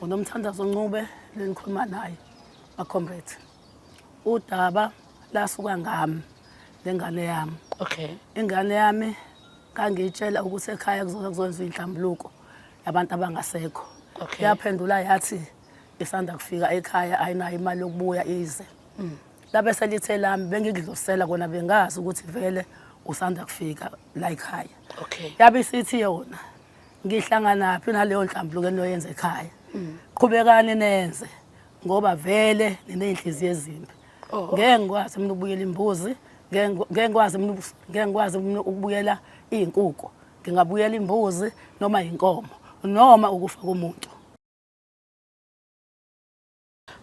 unomthandazo Ncube lenikhuluma naye comrade. Udaba lasuka ngami lengane yami. Okay. Ingane yami ngangitshela ukuthi ekhaya kuzokwenziwa inhlambuluko yabantu abangasekho. Okay. Yaphendula yathi isanda kufika ekhaya ayinayo imali yokubuya ize. Labe selithe lami bengidlulisela kona bengazi ukuthi vele usanda kufika la ekhaya. Okay. Yabe sithi yona ngihlangana phi naleyo nhlambuluko enoyenza ekhaya. Qhubekani nenze ngoba vele ninenhliziyo ezimbi. Ngeke ngikwazi mina ukubuyela imbuzi, ngeke ngikwazi mina ukubuyela izinkukhu. Ngingabuyela imbuzi noma inkomo noma ukufa komuntu.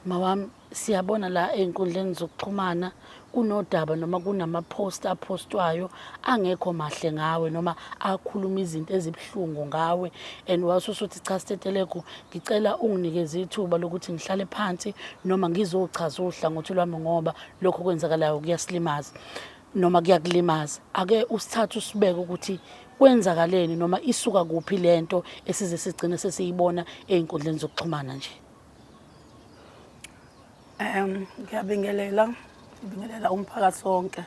Mawami siyabona la einkundleni zokuxhumana kunodaba noma kunama-post apostwayo angekho mahle ngawe noma akhuluma izinto ezibhlungu ngawe and wasuthi cha Stheteleko ngicela unginikeze ithuba lokuthi ngihlale phansi noma ngizochaza uhlangothi lwami ngoba lokho kwenzakalayo kuyasilimaza noma kuyakulimaza. Ake usithathe usibeke ukuthi kwenzakaleni noma isuka kuphi lento esize sigcine sesiyibona einkundleni zokuxhumana nje. Ngiyabingelela umphakathi wonke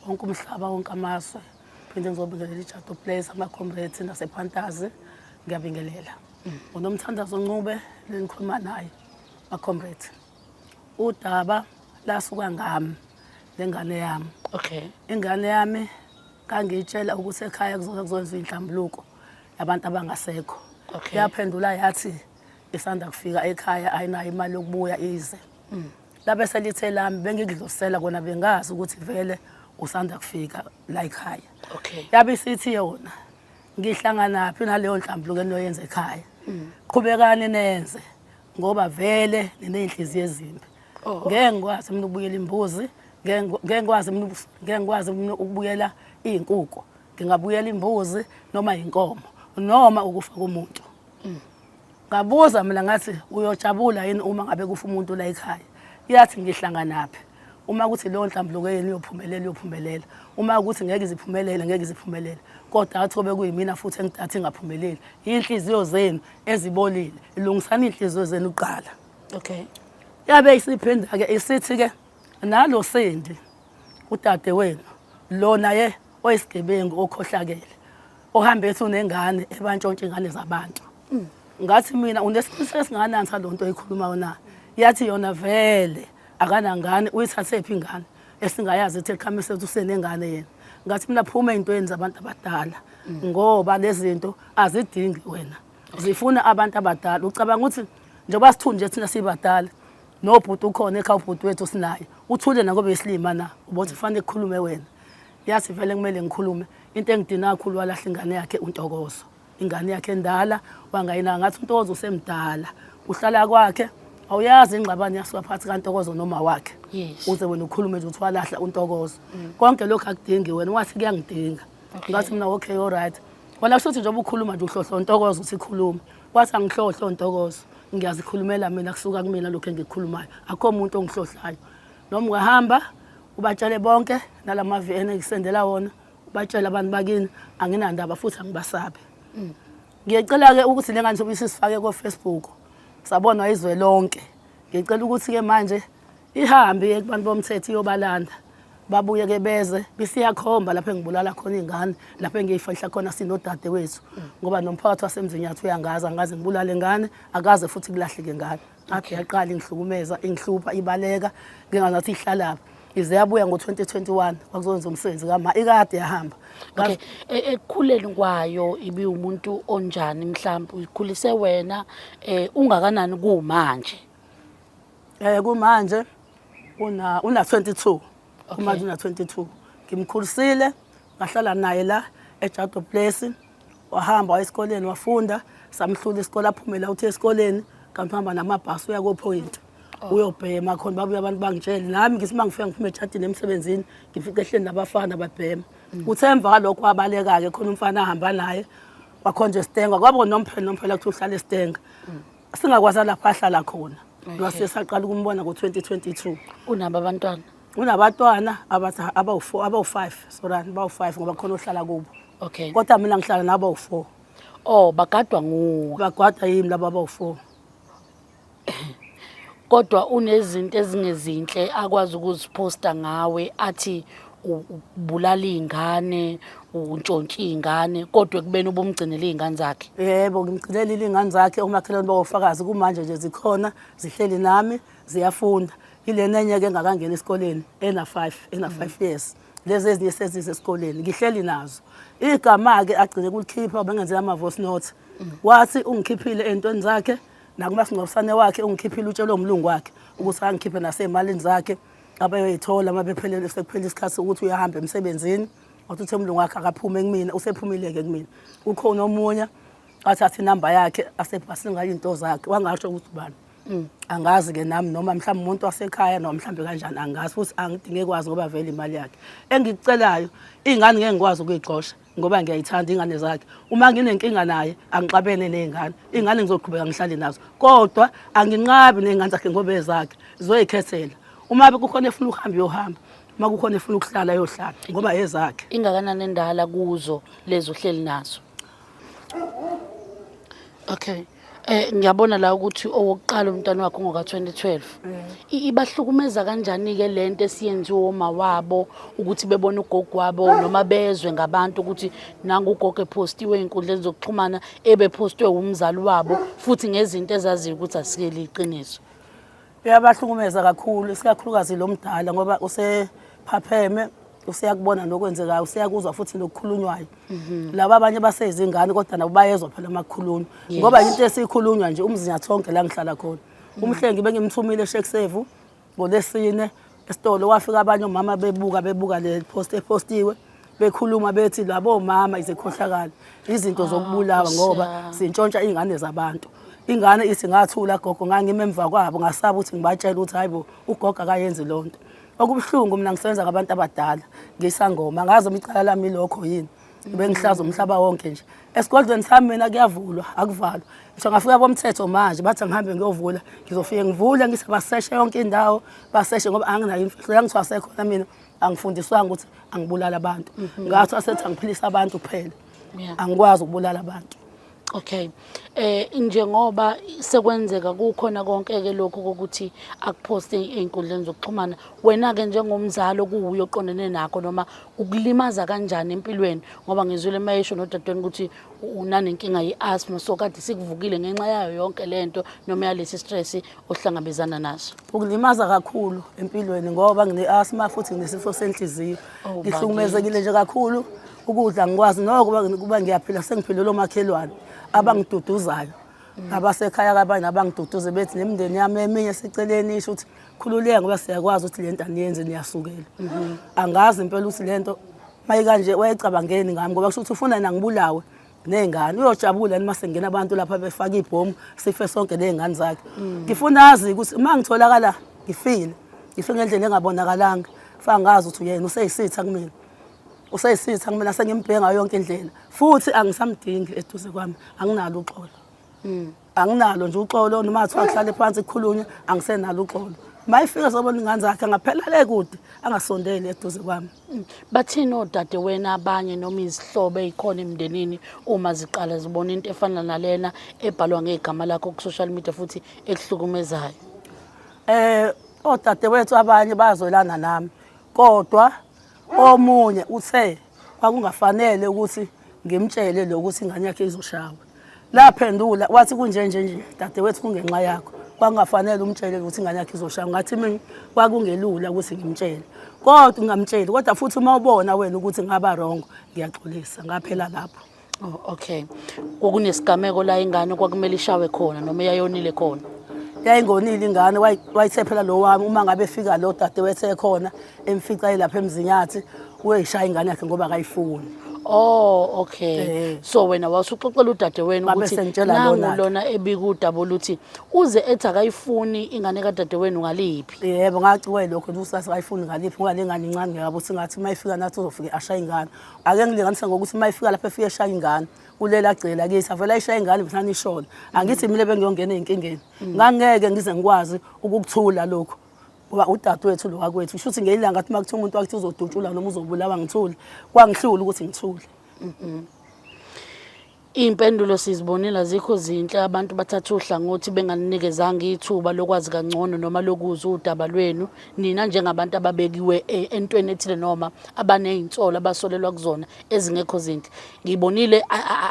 umhlaba wonke amazwe. Phinde ngizobingelela iJato Place ama-comrades nasephantazi. Ngiyabingelela. Unomthandazo Ncube lenikhuluma naye comrade. Udaba lasuka ngami lengane yami. Okay. Ingane yami ngangitshela ukuthi ekhaya kuzokwenziwa inhlambuluko yabantu abangasekho. Okay. Yaphendula yathi isanda kufika ekhaya ayinayo imali yokubuya ize. Labe selithe lami bengidlulisela kona bengazi ukuthi vele usanda kufika la ekhaya. Okay. Yabe sithi yona ngihlangana phi naleyo nhlambuluko enoyenza ekhaya. Qhubekani nenze ngoba vele ninenhliziyo ezimbi. Ngeke ngikwazi mina ukubuyela imbuzi, ngeke ngikwazi mina ukubuyela izinkukhu. Ngingabuyela imbuzi noma inkomo noma ukufa komuntu. Ngabuza mina ngathi uyojabula yini uma ngabe kufa umuntu la ekhaya. Yathi ngihlanganaphi. Uma kuthi leyo nhlambuluko yeni iyophumelela. Uma ukuthi ngeke iziphumelele. Kodwa athi kube kuyimina futhi engidathi ngaphumeleli. Inhliziyo zenu ezibolile. Ilungisani inhliziyo zenu uqala. Okay. Yabe isiphinda ke isithi ke nalo Sendi udade wenu lo naye oyisigebengu okhohlakele. Ohambe ethi unengane ebantshontshe ingane zabantu. Ngathi mina unesiqiniseko esinganani salonto eyikhulumayo na. Yathi yona vele akanangane uyithathe phi ingane esingayazi ethi ekhamise ukuthi usenengane yena. Ngathi mina phuma ezintweni zabantu abadala ngoba lezi zinto azidingi wena. Zifuna abantu abadala. Ucabanga ukuthi njengoba sithunje thina sibadala nobhuti ukhona ekhaya ubhuti wethu sinaye. Uthule nakobe isilima na ubothi kufanele ukukhulume wena. Yathi vele kumele ngikhulume into engidina kakhulu walahla ingane yakhe uNtokozo. Ingane yakhe endala wangayina ngathi uNtokozo usemdala. Uhlala kwakhe awuyazi ingxabano yasuka phansi kaNtokozo noma wakhe. Yes. Uze wena ukhulume nje ukuthi walahla uNtokozo. Konke lokho akudingi wena wathi kuyangidinga. Ngathi mina okay all right. Wona kushuthi nje ubukhuluma nje uhlohlo uNtokozo uthi khuluma. Kwathi angihlohlo uNtokozo. Ngiyazikhulumela mina kusuka kumina lokho engikhulumayo. Akho umuntu ongihlohlayo. Noma ungahamba ubatshele bonke nalamavi engisendela wona. Ubatshela abantu bakini anginandaba futhi angibasabe. Ngiyacela ke ukuthi lengane sobe sisifake ko Facebook. Sabona izwe lonke. Ngicela ukuthi ke manje ihambe kubantu bomthetho iyobalanda. Babuye ke beze bisiyakhomba lapho engibulala khona ingane, lapho engiyifahla khona sinodade wethu. Ngoba nomphakathi wasemzini yathi uyangaza ngaze ngibulale ingane, akaze futhi kulahleke ingane. Akhe yaqala ingihlukumeza, ingihlupha, ibaleka, ngingazathi ihlalapha. Ize yabuya ngo2021 kwakuzowenza umsebenzi kama ikade yahamba. Okay. Ekukhuleni kwayo ibi umuntu onjani mhlawumbe uyikhulise wena ungakanani kumanje? Kumanje una 22. Kumanje una 22. Ngimkhulisile ngahlala naye la eJato Place. Wahamba esikoleni wafunda, samhlula isikole aphumela uthi esikoleni kanti uhamba namabhasi uya ko Point. Uyobhema khona babuye abantu bangitshela nami ngithi mangifika ngiphume eJatini emsebenzini ngifike ehleni nabafana babhema. Uthemva kalokho wabaleka ke khona umfana ahamba naye wakhonje iStenga kwabo nomphela kuthi uhlala eStenga. Singakwazi lapha ahlala khona. Wase saqala ukumbona ngo2022. Unaba abantwana? Unabatwana abawu5 sorry bawu5 ngoba khona ohlala kubo. Okay. Kodwa mina ngihlala nabo u4. Oh bagadwa nguwe. Bagadwa yimi laba abawu4. kodwa unezinto ezingezinhle akwazi ukuziposta ngawe athi ubulala iy'ngane, untshontsha iy'ngane, kodwa ekubeni ubumgcinele iy'ngane zakhe. Yebo, ngimgcinelile iy'ngane zakhe, umakhelwane bawufakazi kumanje nje zikhona, zihleli nami, ziyafunda. Ilena enye-ke engakangeni esikoleni, ena 5 years. Lezi ezinye sezisesikoleni, ngihleli nazo. Igama-ke agcine kulikhipha, bengenzela ama-voice note. Wathi ungikhiphile ey'ntweni zakhe, nakumasingcwabisane wakhe ungikhiphile utshelo umlungu wakhe, ukuthi angikhiphe nasey'malini zakhe, abayoy'thola uma sekuphele isikhathi sokuthi uyahamba emsebenzini. Wathi uthe umlungu wakhe akaphume kumina, usephumile-ke kumina. Ukhona omunye athatha inamba yakhe asebhasini ngayinto zakhe, wangasho ukuthi ubani. Angazi-ke nami noma mhlawumbe umuntu wasekhaya noma mhlawumbe kanjani angazi, futhi angidinge kwazi ngoba vele imali yakhe. Engikucelayo, iy'ngane ngeke ngikwazi ukuyixosha ngoba ngiyayithanda iy'ngane zakhe. Uma nginenkinga naye angixabene ney'ngane, iy'ngane ngizoqhubeka ngihlale nazo, kodwa anginqabi ney'ngane zakhe ngoba ezakhe zizoy'khethela. Uma kukhona efuna ukuhamba uyohamba, uma kukhona efuna ukuhlala yohlala ngoba ezakhe. Ingakanani endala kuzo lezo uhleli nazo? Okay. Ngiyabona la ukuthi owokuqala umntwana wakho ngoka-2012. Ibahlukumeza kanjani-ke lento esiyenziwe oma wabo ukuthi bebone ugogo wabo noma bezwe ngabantu ukuthi nangu ugogo ephostiwe ey'nkundleni zokuxhumana ebephostwe umzali wabo futhi ngezinto ezaziyo ukuthi asikele iqiniso? Iyabahlukumeza kakhulu, isikakhulukazi lo mdala ngoba usephapheme, useyakubona nokwenzekayo, useyakuzwa futhi nokukhulunywayo. Laba abanye basezingane kodwa nabo bayezwa phela amakukhulunywa. Ngoba into esikhulunywa nje umzinyathonke la ngihlala khona. Umhlengi bengimthumile eSheksevu ngoLesine esitolo, wafika abanye omama bebuka le post epostiwe, bekhuluma bethi labo mama izikhohlakala, izinto zokubulawa ngoba sintshontsha iy'ngane zabantu. Ingane ithi ngathula gogo ngangime emva kwabo ngasaba ukuthi ngibatshela ukuthi hayibo ugogo akayenzi lonto. Okubuhlungu mina ngisebenza ngabantu abadala, ngisangoma, ngazi icala lami lokho yini. Bengihlaza umhlaba wonke nje. Esigodlweni sami mina kuyavulwa, akuvalwa. Ngisho ngafika bomthetho manje bathi ngihambe ngiyovula, ngizofike ngivule ngisebaseshe yonke indawo, baseshe ngoba anginayo imfihlo. Ngithiwa asekhona mina angifundiswanga ukuthi angibulala abantu. Ngathi asethi angiphilisa abantu kuphela. Angikwazi ukubulala abantu. Okay. Njengoba sekwenzeka kukhona konke-ke lokho kokuthi akuphoste ey'nkundleni zokuxhumana, wena-ke njengomzali okuwuye oqondene nakho noma ukulimaza kanjani empilweni, ngoba ngizwile mayesho nodadweni ukuthi unanenkinga ye-asthma, so kade sikuvukile ngenxa yayo yonke lento noma yalesi stress ohlangabezana naso? Ukulimaza kakhulu empilweni ngoba ngine-asthma futhi nginesifo senhliziyo. Ngihlukumezekile nje kakhulu, ukudla ngikwazi nokuba ngiyaphila, sengiphilele omakhelwane abangiduduzayo, abasekhaya kabanye abangiduduze bethi nemindeni yami eminye seceleni isho ukuthi khululeka ngoba siyakwazi ukuthi lento aniyenze niyasukela. Angazi impela ukuthi lento mayikanje wayecabangeni ngami ngoba kusho ukuthi ufuna nangibulawe ney'ngane, uyojabula noma sengena abantu lapha befaka ibhomu sife sonke ney'ngane zakhe. Ngifuna azi ukuthi uma ngitholakala ngifile ngendlela engabonakalanga, fa ngazi ukuthi uyena useyisitha kumina. Useyisitha kumina, sengimbhenga yonke indlela futhi angisamdingi eduze kwami, anginalo uxolo. Anginalo nje uxolo, noma athiwa kuhlale phansi kukhulunywe angisenalo uxolo. Mayifika sobona ingane zakhe ngaphela le kude angasondeli eduze kwami. Bathini odade wena abanye noma izihlobo ey'khona emndenini uma ziqala zibona into efana nalena ebhalwa ngegama lakho ku-social media futhi ekuhlukumezayo? Odade wethu abanye bazolana nami, kodwa omunye uthe kwakungafanele ukuthi ngimtshele lokuthi ingane yakhe izoshawa. Laphendula wathi kunjenje dadewethu kungenxa yakho, kwakungafanele umtshele ukuthi ingane yakhe izoshawa. Ngathi mina kwakungelula ukuthi ngimtshele, kodwa ungamtsheli, kodwa futhi uma ubona wena ukuthi ngaba wrong ngiyaxolisa, ngaphela lapho. Oh, okay. Kwakunesigameko la ingane kwakumele ishawe khona noma yayonile khona? Yayingonile ingane, wayithe phela lo wami uma ngabe efika lo dadewethu ekhona emfica lapha emzinyathi uyishaya ingane yakhe ngoba akayifuni. Oh, okay. So wena wasuxoxela udadewenu ukuthi nangu lona ebika udaba oluthi uze ethi akayifuni ingane kadadewenu ngaliphi? Yebo, ngaciwe lokho ukuthi akayifuni ngaliphi ngoba lengane incane ngiyabo ukuthi ngathi mayifika nathi uzofike ashaya ingane. Ake ngilinganisa ngokuthi mayifika lapha efike eshaya ingane, ulela agcela kithi avela ishaya ingane bese nishona. Angithi mina bengiyongena ezinkingeni. Ngangeke ngize ngikwazi ukukuthula lokho. Ngoba udadewethu lo wakwethu shuthi ngeyilanga athi makuthiwa umuntu wakithi uzodutshula noma uzobulawa ngithule, kwangihlula ukuthi ngithule. Iy'mpendulo sizibonile azikho zinhle, abantu bathatha uhlangothi benganinikezanga ithuba lokwazi kangcono noma lokuzwa udaba lwenu. Nina njengabantu ababekiwe entweni ethile noma abaney'nsolo abasolelwa kuzona ezingekho zinhle. Ngibonile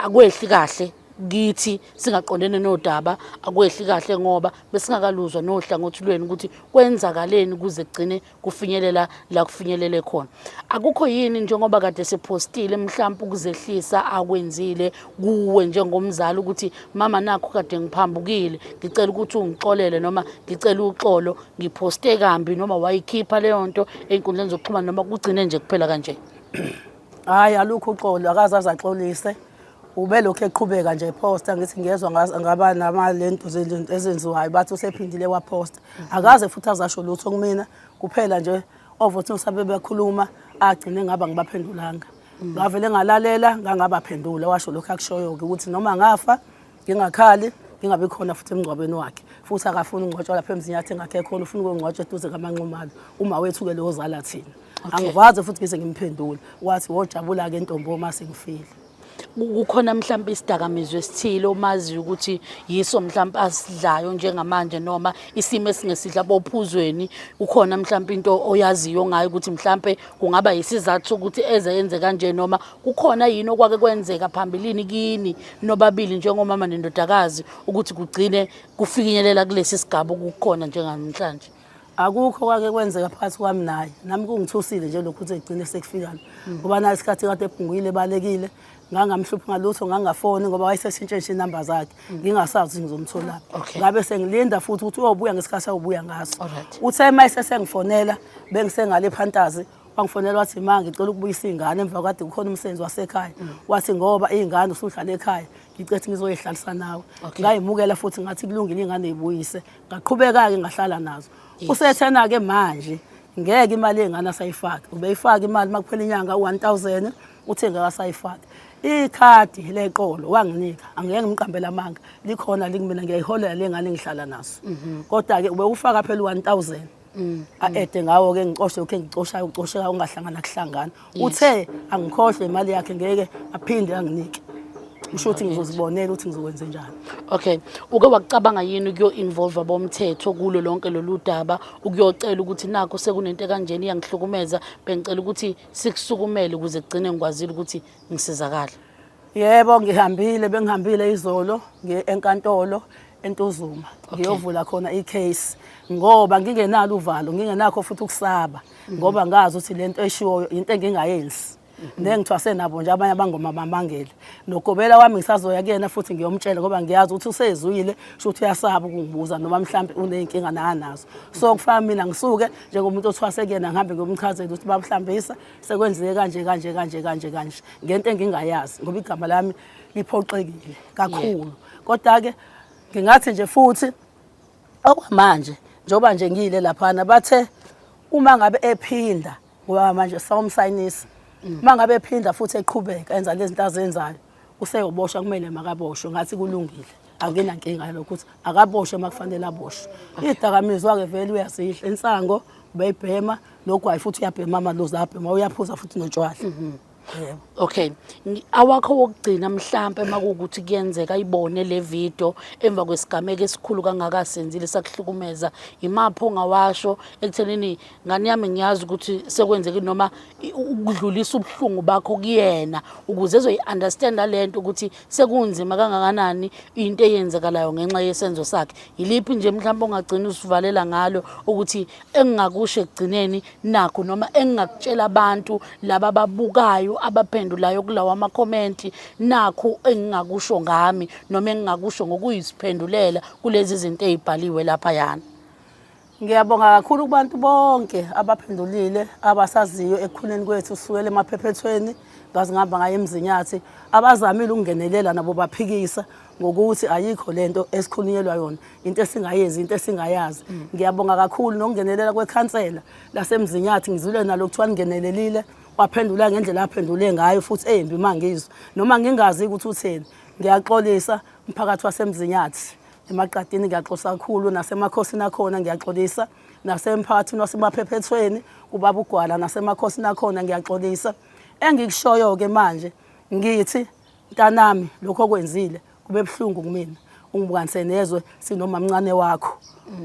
akwehli kahle kithi singaqondene nodaba, akwehli kahle ngoba besingakaluzwa nohlangothi lwenu ukuthi kwenzakaleni kuze kugcine kufinyelela la kufinyelele khona. Akukho yini njengoba kade sepostile mhlawumbe ukuzehlisa akwenzile kuwe njengomzali ukuthi mama nakho kade ngiphambukile, ngicela ukuthi ungixolele noma ngicela uxolo, ngiposte kambi noma wayikhipha leyo nto ey'nkundleni zokuxhumana noma kugcine nje kuphela kanje? Hhayi, alukho uxolo, akaze azaxolise. Ube lokhu eqhubeka nje ephosta, ngithi ngiyezwa ngaba lento ezenziwayo bathi usephindile waphosta. Akaze futhi azasho lutho kumina, kuphela nje ovothi usabe bekhuluma agcine ngaba ngibaphendulanga. Ngavele ngalalela ngangabaphendula, washo lokhu akushoyo-ke ukuthi noma ngafa ngingakhali ngingabi khona futhi emngcwabeni wakhe, futhi akafuni ukungcwatshwa lapha eMzinyathi engakhe khona, ufuna ukungcwatshwa eduze kaManxumalo. Uma wethu-ke lo ozala thina. Angikwazi futhi ngize ngimphendule, wathi wojabula-ke ntombo uma sengifile. Kukhona mhlawumbe isidakamizwa esithile omaziyo ukuthi yiso mhlawumbe asidlayo njengamanje noma isimo esingesidla bophuzweni, ukhona mhlawumbe into oyaziyo ngayo ukuthi mhlawumbe kungaba isizathu sokuthi eze yenze kanje, noma kukhona yini okwake kwenzeka phambilini kini nobabili njengomama nendodakazi ukuthi kugcine kufinyelela kulesi sigaba okukhona njengamhlanje? Akukho kwake kwenzeka phakathi kwami naye, nami kungithusile nje lokhu ukuthi egcine sekufikana ngoba naye isikhathi kade ephungile ebalekile, ngangamhluphi ngalutho, ngangafoni ngoba wayeseshintshe inamba zakhe, ngingasazi ukuthi ngizomtholaphi. Ngabe sengilinda futhi ukuthi uyobuya ngesikhathi awubuya ngaso. Uthe mayese sengifonela bengisengale phantazi, wangifonela wathi ma ngicela ukubuyisa ingane emva kade kukhona umsebenzi wasekhaya. Wathi ngoba ingane usuhlala ekhaya ngicethe ngizoyihlalisa nawe. Ngayimukela futhi ngathi kulungile ingane ibuyise, ngaqhubeka-ke ngahlala nazo. Usethena-ke manje ngeke imali yengane asayifaki, ubeyifaka imali makuphela inyanga u-1000 uthe ngeke asayifaki. Ikhadi leqolo wanginika, angeke ngimqambela amanga, likhona likumina, ngiyayiholela lengane engihlala naso. Kodwa-ke ube ufaka phela u-1000 a-ede ngawo-ke ngicoshe lokhu engicoshayo, ucosheka ungahlangana kuhlangana. Uthe angikhohlwe imali yakhe ngeke aphinde anginike. Ngisho ukuthi ngizozibonela ukuthi ngizokwenze njani. Okay, uke wakucabanga yini ukuyo-involve bomthetho kulo lonke lolu daba, ukuyocela ukuthi nakho sekunento kanjeni iyangihlukumeza, bengicela ukuthi sikusukumele ukuze kugcine ngikwazile ukuthi ngisizakale? Yebo, bengihambile izolo enkantolo eNtuzuma, ngiyovula khona i-case ngoba ngingenalo uvalo, ngingenakho futhi ukusaba ngoba ngazi ukuthi lento eshiwoyo into engingayenzi. Nengithwase nabo nje abanye abangomamangele. Nogobela wami ngisazoya kuyena futhi ngiyomtshela ngoba ngiyazi ukuthi usezwile, sho ukuthi uyasaba ukungibuza noma mhlambe uneyinkinga nazo. So kufana mina ngisuke njengomuntu othwase kuyena ngihambe ngiyomchazela ukuthi babuhlambisa sekwenzeke kanje ngento engingayazi ngoba igama lami liphoqekile kakhulu. Kodwa-ke ngingathi nje futhi okwamanje njengoba nje ngiyile laphana bathe uma ngabe ephinda ngoba manje sawumsayinisa, uma ngabe ephinda futhi eqhubeka enza lezi zinto azenzayo useyoboshwa, kumele makaboshwe. Ngathi kulungile, akunankinga lokho ukuthi akaboshwe makufanele aboshwe. Idakamizwa-ke vele uyazidla insango, ubeyibhema nogwayi futhi uyabhema, amalozi abhema, uyaphuza futhi notshwala. Okay, awakho wokugcina mhlambe makuwukuthi kuyenzeka ayibone le video emva kwesigameko esikhulu kangakasenzile sakuhlukumeza, imapho ongawasho ekuthenini ngani yami ngiyazi ukuthi sekwenzeke noma ukudlulisa ubuhlungu bakho kuyena ukuze ezoyi-understand lento ukuthi sekunzima kangakanani into eyenzekalayo ngenxa yesenzo sakhe? Yiliphi nje mhlawumbe ongagcina usivalela ngalo ukuthi engingakusho ekugcineni nakho noma engingakutshela abantu laba babukayo abaphendulayo kulawa amakhomenti nakho engingakusho ngami noma engingakusho ngokuyisiphendulela kulezi zinto ezibhaliwe lapha yana? Ngiyabonga kakhulu kubantu bonke abaphendulile, abasaziyo ekukhuleni kwethu sukela emaphephethweni ngaze ngihamba ngaye eMzinyathi, abazamile ukungenelela nabo baphikisa ngokuthi ayikho lento esikhulunyelwa yona, into esingayenzi, into esingayazi. Ngiyabonga kakhulu nokungenelela kwekhansela laseMzinyathi, ngizwile nalo kuthiwa ningenelelile, waphendula ngendlela aphendule ngayo futhi embi mangizwe noma ngingazi ukuthi utheni. Ngiyaxolisa umphakathi waseMzinyathi emaqadini, ngiyaxolisa kakhulu nasemakhosini akhona, ngiyaxolisa nasemphakathini wasemaphephethweni ubaba uGwala nasemakhosini akhona, ngiyaxolisa. Engikushoyo-ke manje ngithi mntanami lokho okwenzile kube buhlungu kumina ungibukanise nezwe sinomamncane wakho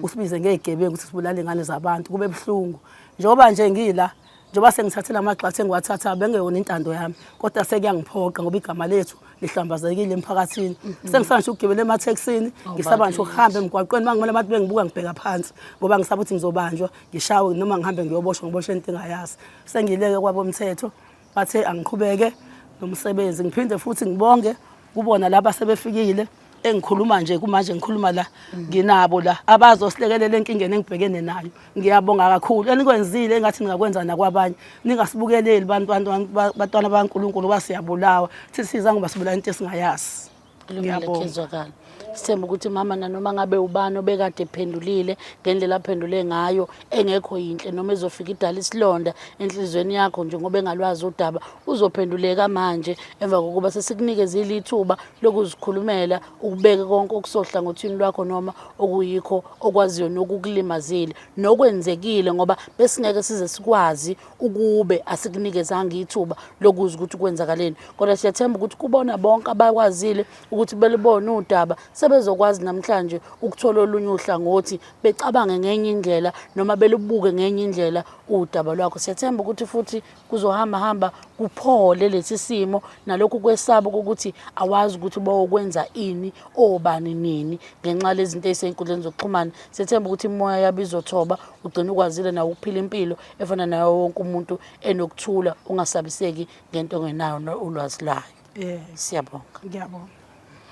usibize ngezigebengu ukuthi sibulale ingane zabantu kube buhlungu njengoba nje ngila njengoba sengithathela amagxathu engiwathatha bengeyona intando yami kodwa sekuyangiphoqa ngoba igama lethu lihlambazekile emphakathini sengisaba nje ukugibela emathekisini ngisaba nje ukuhamba emgwaqweni mangimele abantu bengibuka ngibheka phansi ngoba ngisaba ukuthi ngizobanjwa ngishawe noma ngihambe ngiyoboshwa ngiboshwe into engayazi sengileke kwabomthetho bathe angiqhubeke nomsebenzi ngiphinde futhi ngibonge kubona laba sebefikile engikhuluma nje kumanje ngikhuluma la nginabo la abazosilekelela enkingeni engibhekene nayo ngiyabonga kakhulu enikwenzile engathi ningakwenza nakwabanye ningasibukeleli bantwana baNkulunkulu basiyabulawa thithi siza ngoba sibula into esingayazi ngiyabonga sithemba ukuthi mama nanoma ngabe ubani obekade ephendulile ngendlela aphendule ngayo engekho yinhle noma ezofika idala isilonda enhlizweni yakho njengoba engalwazi udaba uzophenduleka manje emva kokuba sesikunikeza ithuba lokuzikhulumela ukubeka konke okusohlangothini lwakho noma okuyikho okwaziyo nokukulimazile nokwenzekile ngoba besingeke size sikwazi ukube asikunikezanga ithuba lokuzwa ukuthi kwenzakaleni kodwa siyathemba ukuthi kubona bonke abakwazile ukuthi belibone udaba sebezokwazi namhlanje ukuthola olunye uhlangothi becabange ngenye indlela noma belibuke ngenye indlela udaba lwakho siyathemba ukuthi futhi kuzohamba kuphole lesi simo nalokhu kwesaba ukuthi awazi ukuthi bawokwenza ini obani nini ngenxa lezinto ezisenkundleni zokuxhumana siyathemba ukuthi imoya yabo izothoba ugcina ukwazile nawo ukuphila impilo efana nayo wonke umuntu enokuthula ungasabiseki ngento ongenayo ulwazi layo siyabonga ngiyabonga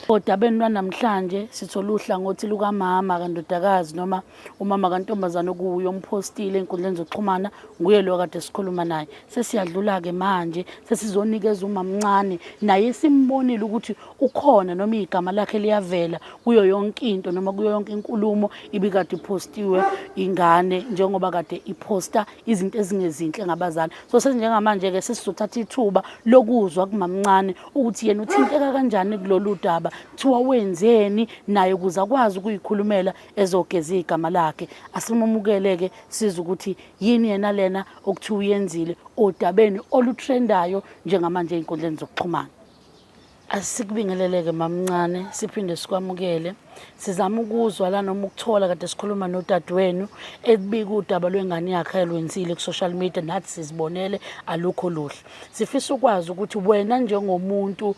Odabeni lwanamhlanje sithola uhlangothi lukamama kandodakazi noma umama kantombazana okuyo umpostile enkundleni zokuxhumana nguye lo kade sikhuluma naye sesiyadlula ke manje sesizonikeza umamncane naye simbonile ukuthi ukhona noma igama lakhe liyavela kuyo yonke into noma kuyo yonke inkulumo ibikade ipostiwe ingane njengoba kade iposta izinto ezingezinhle ngabazali so senjengamanje ke sesizothatha ithuba lokuzwa kumamncane ukuthi yena uthinteka kanjani kulolu daba thiwa wenzeni naye ukuze akwazi ukuyikhulumela ezogeza igama lakhe asimumukeleke siza ukuthi yini yena lena okuthiwa uyenzile odabeni olutrendayo njengamanje einkundleni zokuxhumana asikubingeleleke mamncane siphinde sikwamukele sizama ukuzwa la noma ukuthola kade sikhuluma nodadewenu ekubika udaba lwengane yakhe elwenzile ku social media nathi sizibonele alukho luhle sifisa ukwazi ukuthi wena njengomuntu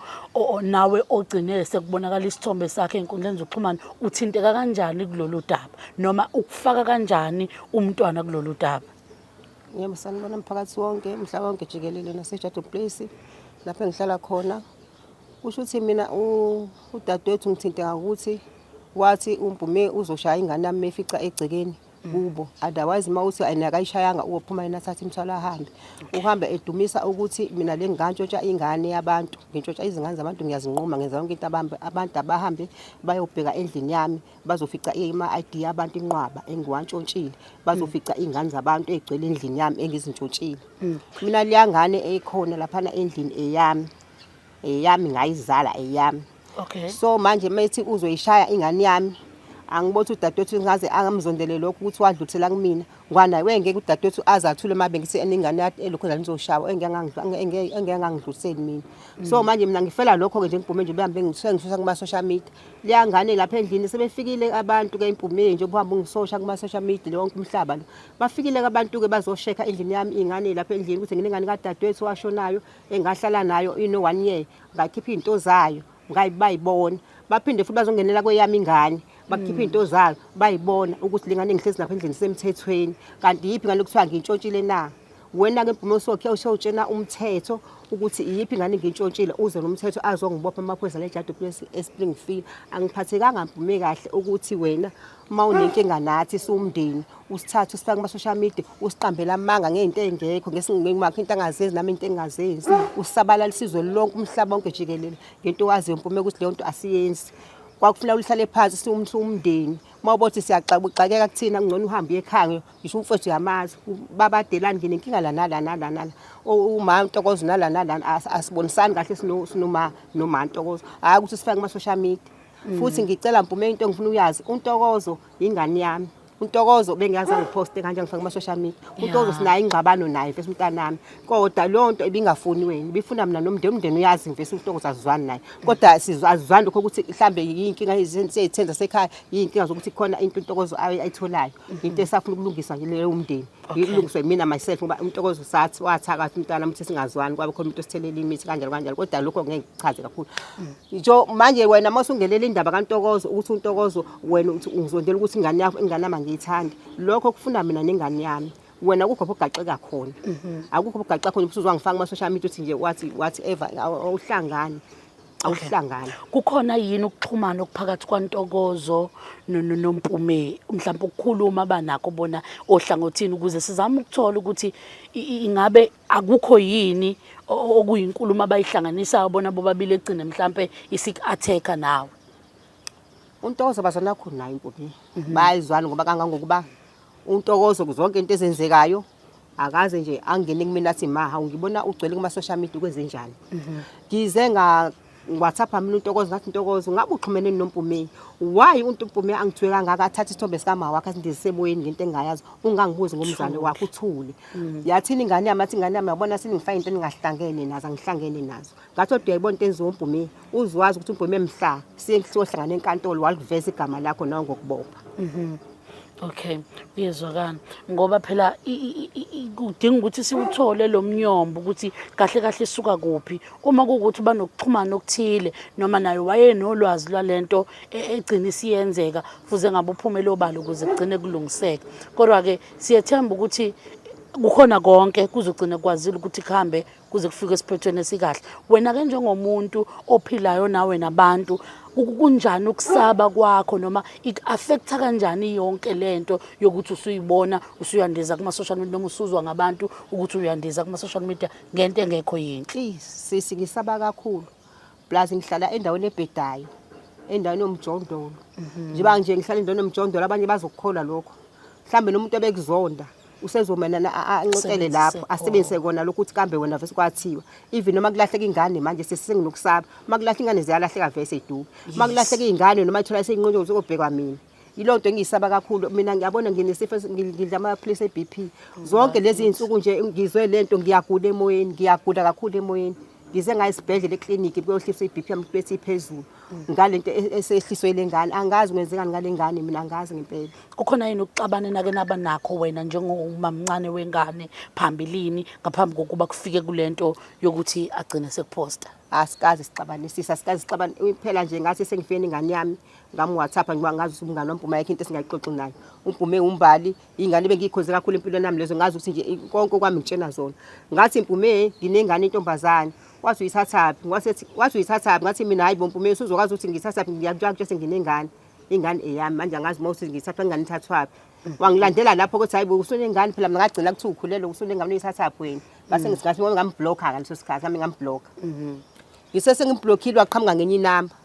nawe ogcinele sekubonakala isithombe sakhe einkundleni zokuxhumana uthinteka kanjani kulolu daba noma ukufaka kanjani umntwana kulolu daba yebo sanibona umphakathi wonke umhlaba wonke jikelele naseJado Place lapho engihlala khona kusho ukuthi mina udadewethu ngithinteka ukuthi wathi uMpume uzoshaya ingane yami efica egcekeni kubo otherwise mawuthi ayinakayishayanga uphuma enathatha imthwalo ahambe uhamba edumisa ukuthi mina lengantshontsha ingane yabantu ngintshontsha izingane zabantu ngiyazinquma ngenza yonke into abantu abahambe bayobheka endlini yami bazofica ima-ID yabantu inqwaba engiwantshontshile bazofica ingane zabantu egcwele endlini yami engizintshontsile mina liyangane ekhona laphana endlini eyami ngayizala eyami okay so manje methi uzoyishaya ingane yami angibotha udadewethu ngaze angamzondele lokho ukuthi wadlulisela kumina ngwana wengeke udadewethu azathule mabe ngithi ingane yakhe elokho ngizoshawa engengangidluliseli mina so manje mina ngifela lokho ke nje ngiphume nje behambe ngisusa kuma social media liyangane lapha endlini sebefikile abantu ke impumile nje ubuhamba ungisosha kuma social media lonke umhlaba lo bafikile abantu ke bazosheka endlini yami ingane lapha endlini ukuthi nginengane kadadewethu washonayo engahlala nayo ino 1 year ngakhipha into zayo ngayibayibona baphinde futhi bazongenela kweyami ingane bakhipha into zayo bayibona ukuthi lengane ngihlezi lapha endlini semthethweni kanti yipi ngane kuthiwa ngintshontsile na wena ke Mpumi usokhe ushotshena umthetho ukuthi yipi ingane ngintshontsile uze nomthetho azongibopha amaphoyisa leJado Place eSpringfield angiphathekanga Mpumi kahle ukuthi wena mawunenkinga nathi siumndeni usithatha usifaka kuma social media usiqambela amanga ngeinto engekho ngesingimakho into angazenzi nami into engazenzi usabalala isizwe lonke umhlaba wonke jikelele ngento waziyo Mpumi ukuthi leyo nto asiyenzi kwakufuna ulihlale phansi siumndeni mawubothi siyaxabuxakeka kuthina ngcono uhambe ekhaya ngisho umfowethu yamazi babadelani nginenkinga la uma Ntokozo nala asibonisani kahle sinoma Ntokozo ukuthi sifake kuma social media futhi ngicela Mpumi into engifuna uyazi uNtokozo ingane yami uNtokozo bengiyazi ngiposte kanje ngifaka kuma social media uNtokozo sinayo ingxabano naye mfethu umntanami kodwa lonto ibingafuni wena ibifuna mina nomndeni uyazi mfethu uNtokozo azizwani naye kodwa azizwani lokho ukuthi mhlambe yinkinga ezithenza sekhaya yinkinga zokuthi khona into uNtokozo ayitholayo into esafuna ukulungisa nje leyo umndeni ilungiswe mina myself ngoba uNtokozo sathi wathaka umntanami ukuthi singazwani kwabe khona umuntu osithelele imithi kanjalo kodwa lokho ngeke ngichaze kakhulu njo manje wena masungelela indaba kaNtokozo ukuthi uNtokozo wena uthi ungizondela ukuthi ingane yakho inganama ngiyithanda lokho kufuna mina nengane yami wena kukho ubugaqeka khona akukho ubugaqeka khona ubusuzwa ngifaka kuma social media uthi nje whatever awuhlangani awuhlangani kukhona yini ukuxhumana okuphakathi kwaNtokozo noMpume mhlawumbe ukukhuluma abanako bona ohlangothini ukuze sizame ukuthola ukuthi ingabe akukho yini okuyinkulumo abayihlanganisayo bona bobabili egcine mhlawumbe isik attack nawe uNtokozo bazana khona naye Mpume bayizwana ngoba kangangokuba uNtokozo zonke into ezenzekayo akaze nje angene kumina athi maha ngibona ugcwele kuma social media kwezenjani ngize WhatsApp mina uNtokozo ngathi uNtokozo ngabe uxhumene noMpume why uNtuMpume angithuke kangaka athatha isithombe sika wakhe athi ndisemoyeni ngento engayazi ungangibuzi ngomzane wakhe uthule yathini ingane yami athi ingane yami yabona siningifaka into engahlangene nazo angihlangene nazo ngathi kodwa uyayibona into enziwa uMpume uzwazi ukuthi uMpume emhla siyohlangana enkantolo waliveza igama lakho nawe ngokubopha okay uyezwakala ngoba phela kudinga ukuthi siwuthole lo mnyombo ukuthi kahle kahle isuka kuphi uma kuukuthi banokuxhumana okuthile noma nayo wayenolwazi lwalento egcina isiyenzeka fuze ngabe uphumela obalo ukuze kugcine kulungiseka kodwa ke siyethemba ukuthi kukhona konke kuzogcina kwazile ukuthi khambe kuze kufike esiphethweni esikahle wena ke njengomuntu ophilayo nawe nabantu kunjani ukusaba kwakho noma ik-affecta kanjani yonke lento yokuthi usuyibona usuyandiza kuma social media noma usuzwa ngabantu ukuthi uyandiza kuma social media ngento engekho yinhle sisi ngisaba kakhulu plus ngihlala endaweni ebhedayo endaweni yomjondolo njengoba nje ngihlala endaweni yomjondolo abanye bazokukholwa lokho mhlambe nomuntu ebekuzonda usezomana ancocele lapho asebenzise kona lokuthi kambe wena vese kwathiwa even noma kulahleka ingane manje sesinginokusaba makulahla ingane ziyalahleka vese eduku makulahleka ingane noma ithola seyinqonjo zokubhekwa mina ilonto engisaba kakhulu mina ngiyabona nginesifo ngidla amaphilisi eBP zonke lezi insuku nje ngizwe lento ngiyagula emoyeni ngiyagula kakhulu emoyeni ngize ngayisibhedlela eclinic kuyohlisa iBP yami bese iphezulu ngalento esehliswe lengane angazi kwenzekani ngale ngane mina angazi ngempela kukhona yini ukuxabana nake nabanakho wena njengomamncane wengane phambilini ngaphambi kokuba kufike kulento yokuthi agcine sekuposta asikazi sixabanisisa asikazi sixabana phela nje ngathi sengifeni ingane yami ngam WhatsApp ngiba ngazi umngane woMpume yakhe into esingayixoxi nayo uMpume umbali ingane bengikhoze kakhulu empilweni nami lezo ngazi ukuthi nje konke kwami ngitshena zona ngathi Mpume nginengane intombazane wathi uyithathaphi wathi uyithathaphi ngathi mina hayi boMpume usuzokwazi ukuthi ngithathaphi ngiyakutshela ukuthi nginengane ingane eyami manje angazi mawuthi ngithatha ingane ithathwaphi wangilandela lapho ukuthi hayi usunengane phela mina ngagcina kuthi ukhulele usunengane uyithathaphi wena base ngisingathi ngoba ngamblocker ngaleso sikhathi nami ngamblocker ngisese ngiblockile waqhamuka ngenye inamba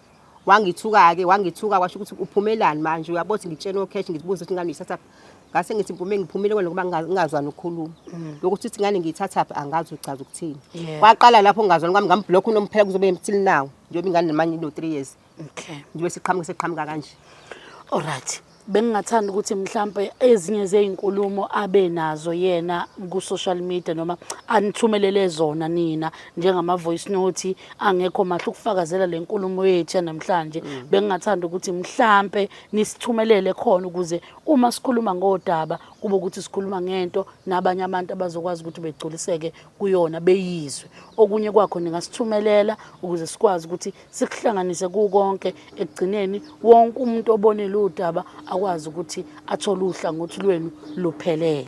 wangithuka washo ukuthi uphumelani manje uyabothi ngitshena ocash ngizibuza ukuthi ingane uyithathaphi ngase ngithi Mpume ngiphumile kwena ngoba ngingazwani ukukhuluma lokuthi uthi ngane ngiyithathaphi angazi uchaza ukuthini waqala lapho ngingazwani kwami ngamblock unomphela kuzobe emthili nawo njengoba ingane manje ino 3 years okay ngibe seqhamuka kanje alright bengingathanda ukuthi mhlambe ezinye zezinkulumo abe nazo yena ku social media noma anithumelele zona nina njengama voice note angekho mahle ukufakazela lenkulumo yethu namhlanje bengingathanda ukuthi mhlambe nisithumelele khona ukuze uma sikhuluma ngodaba kube ukuthi sikhuluma ngento nabanye abantu abazokwazi ukuthi begculiseke kuyona beyizwe okunye kwakho ningasithumelela ukuze sikwazi ukuthi sikuhlanganise kukonke egcineni wonke umuntu obone lo daba akwazi ukuthi athole uhlangothi lwenu luphelele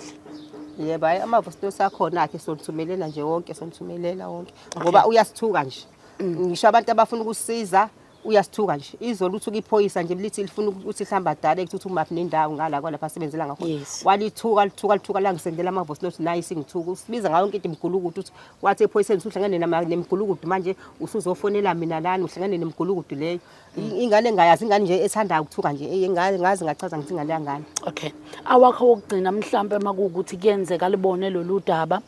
yebo amavoice sakhona akhe sonithumelela nje wonke sonithumelela wonke ngoba uyasithuka nje ngisho abantu abafuna ukusiza uyasithuka nje izolo uthuka iphoyisa nje lithi lifuna ukuthi hlamba direct uthi umaphi nendawo ngala kwalapha sebenzela ngakho walithuka la ngisendela amavoice note nayi singithuka usibiza ngayo yonke into imgulukudu uthi wathi ephoyiseni uhlangane nemgulukudu manje usuzofonela mina lana uhlangane nemgulukudu leyo ingane engayazi ingane nje ethanda ukuthuka nje ngazi ngachaza ngithi ingane yangane okay awakho wokugcina mhlambe makuukuthi kuyenzeka libone lolu daba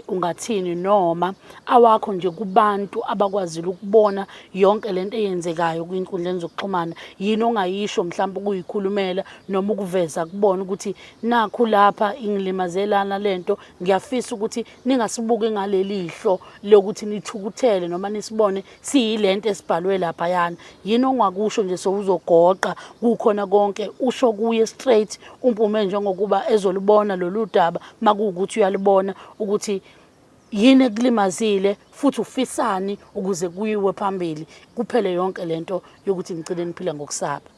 ungathini noma awakho nje kubantu abakwazile ukubona yonke lento eyenzekayo kwinkundleni zokuxhumana yini ongayisho mhlawumbe ukuyikhulumela noma ukuveza kubona ukuthi nakhu lapha ingilimazelana lento ngiyafisa ukuthi ningasibuki ngalelihlo lokuthi nithukuthele noma nisibone siyilento esibhalwe lapha yana yini ongakusho nje sowuzogoqa kukhona konke usho kuye straight umpume njengokuba ezolibona lolu daba makuwukuthi uyalibona ukuthi yini ekulimazile futhi ufisani ukuze kuyiwe phambili kuphele yonke lento yokuthi ngicile niphila ngokusaba.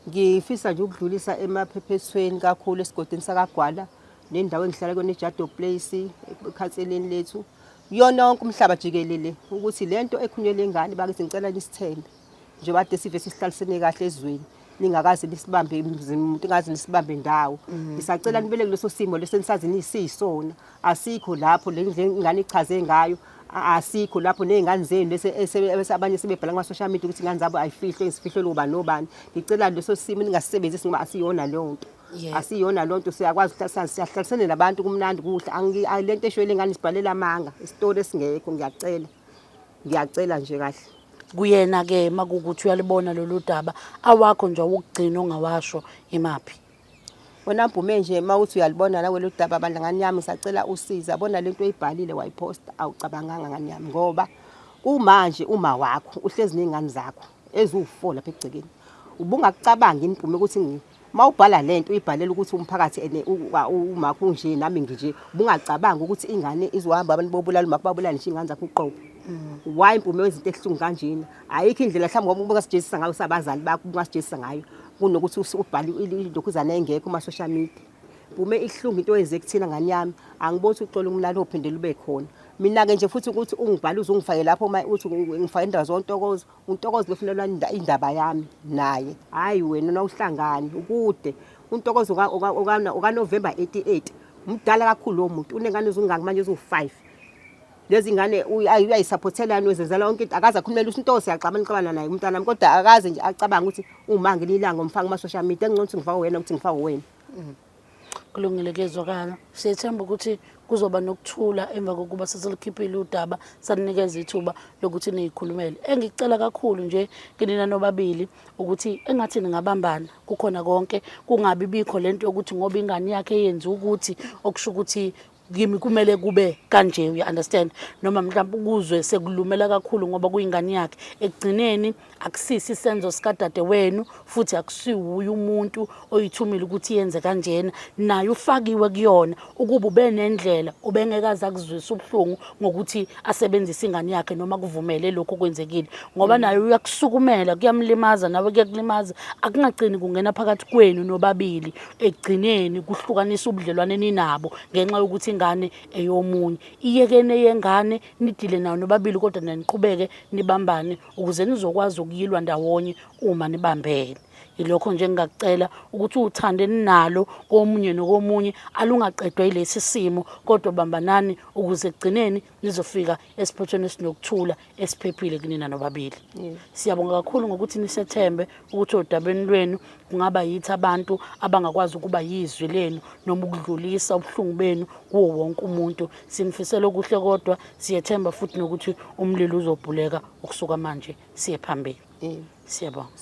Ngifisa nje ukudlulisa emaphephethweni kakhulu esigodini sakagwala nendawo engihlala kuyona eJado Place ekhatseleni lethu yona yonke umhlaba jikelele ukuthi lento ekhunyelwe ngane bakithi ngicela nisithembe nje bade sive sisihlalisene kahle ezweni ningakazi nisibambe emzini umuntu ngazi nisibambe ndawo ngisacela nibele kuleso simo lesenisazi nisisona asikho lapho le ngane ichaze ngayo asikho lapho nezingane zenu bese abanye sebebhala kuma social media ukuthi ingane zabo ayifihlwe ngisifihlwe loba nobani ngicela leso simo ningasebenzisi ngoba asiyona lonto asiyona lonto siyakwazi ukuthi siyahlalisene nabantu kumnandi kuhle lento eshoyile ngane sibhalela amanga isitori esingekho ngiyacela nje kahle kuyena ke makukuthi uyalibona lolu daba awakho nje ukugcina ongawasho imaphi wena Mpumi nje mawuthi uyalibona nawe lo daba bandla ngani yami ngisacela usiza bona lento oyibhalile wayiposta awucabanganga ngani yami ngoba kumanje uma wakho uhlezi nezingane zakho ezu4 lapha egcekeni ubungakucabanga Mpumi ukuthi mawubhala lento uyibhalela ukuthi umphakathi uma kunje nami nje ubungacabanga ukuthi ingane izohamba abantu bobulala uma babulala nje ingane zakho uqobo why Mpumi wezinto ehlungu kanjena ayikho indlela mhlawumbe ngoba ubungasijezisa ngayo sabazali bakho ubungasijezisa ngayo kunokuthi ubhale ilokhuzana engekho kuma social media Mpumi ihlungu into oyenze kuthina ngani yami angibothi uxola umlalo ophindele ube khona mina ke nje futhi ukuthi ungibhale uzungifake lapho uthi ngifake indawo zontokozo untokozo lofunelwa indaba yami naye hayi wena nawuhlangani ukude untokozo oka November 88 umdala kakhulu lo muntu unengane uzunganga manje uzu5 lezi ngane uyayisupportela nozenzela yonke into akaza khulumela usintosi yaxabana naye umntana nami kodwa akaze nje acabanga ukuthi uma ngililanga umfaka kuma social media engcono ukuthi ngifake wena ukuthi ngifake wena kulungile kezwakala siyethemba ukuthi kuzoba nokuthula emva kokuba seselikhiphile udaba saninikeza ithuba lokuthi niyikhulumele engicela kakhulu nje kinina nobabili ukuthi engathi ningabambana kukhona konke kungabi bikho lento yokuthi ngoba ingane yakhe yenza ukuthi okusho ukuthi kimi kumele kube kanje you understand noma mhlawumbe ukuzwe sekulumela kakhulu ngoba kuyingane yakhe ekugcineni akusisi isenzo sikadade wenu futhi akusiwuye umuntu oyithumile ukuthi yenze kanjena naye ufakiwe kuyona ukuba ube nendlela ubengekaza akuzwisa ubhlungu ngokuthi asebenzise ingane yakhe noma kuvumele lokho kwenzekile ngoba naye uyakusukumela kuyamlimaza nawe kuyakulimaza akungagcini kungena phakathi kwenu nobabili ekugcineni kuhlukanisa ubudlelwane ninabo ngenxa yokuthi ingane eyomunye iyekene yengane nidile nayo nobabili kodwa naniqhubeke nibambane ukuze nizokwazi ukuyilwa ndawonye uma nibambene ilokho nje ngicela ukuthi uthande ninalo komunye nokomunye alungaqedwe ilesi simo kodwa bambanani ukuze egcineni nizofika esiphothweni esinokuthula esiphephile kunina nobabili siyabonga kakhulu ngokuthi nisethembe ukuthi odabeni lwenu kungaba yithi abantu abangakwazi ukuba yizwi lenu noma ukudlulisa ubhlungu benu kuwo wonke umuntu sinifisela okuhle kodwa siyethemba futhi nokuthi umlilo uzobhuleka ukusuka manje siye phambili siyabonga